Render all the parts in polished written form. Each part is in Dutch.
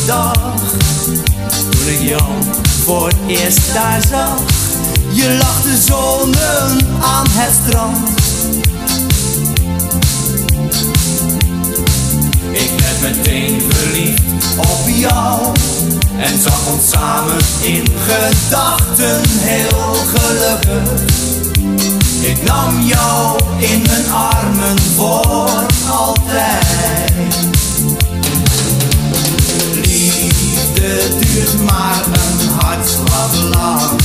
dag, toen ik jou voor het eerst daar zag. Je lag te zonnen aan het strand. Ik werd meteen verliefd op jou en zag ons samen in gedachten heel gelukkig. Ik nam jou in mijn armen voor altijd. Liefde duurt maar een hartslag lang.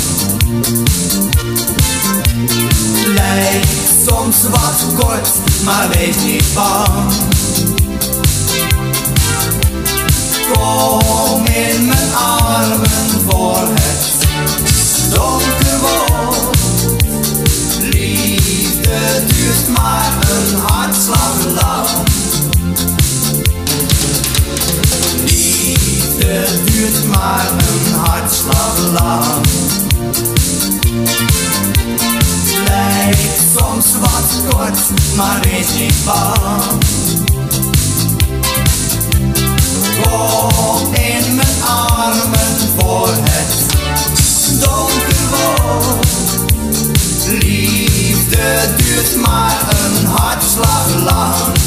Lijkt soms wat kort, maar wees niet bang. Kom in mijn armen voor het donker wordt. Liefde duurt maar een hartslag lang. Liefde duurt maar een hartslag lang. Lijkt soms wat kort, maar wees niet bang. Kom in mijn armen voor het donker wordt. Liefde duurt maar een hartslag lang.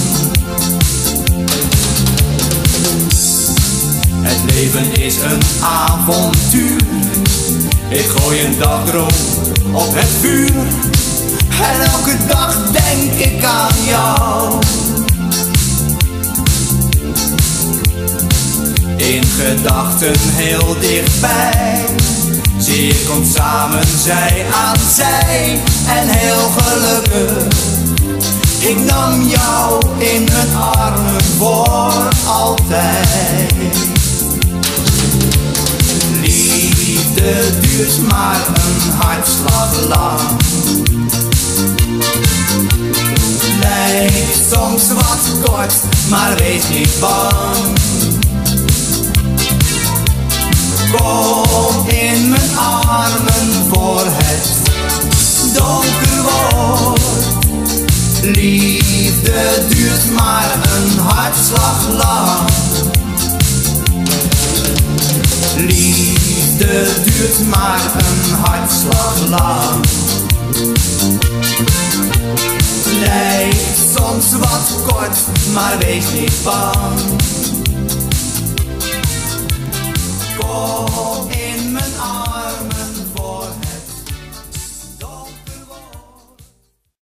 Het leven is een avontuur. Ik gooi een dagdroom op het vuur. En elke dag denk ik aan jou. In gedachten heel dichtbij zie ik ons samen zij aan zij en heel gelukkig. Ik nam jou in mijn armen voor altijd. Liefde duurt maar een hartslag lang. Lijkt soms wat kort, maar wees niet bang. Kom in mijn armen voor het donker wordt. Liefde duurt maar een hartslag lang. Liefde duurt maar een hartslag lang. Lijkt soms wat kort, maar wees niet bang. Oh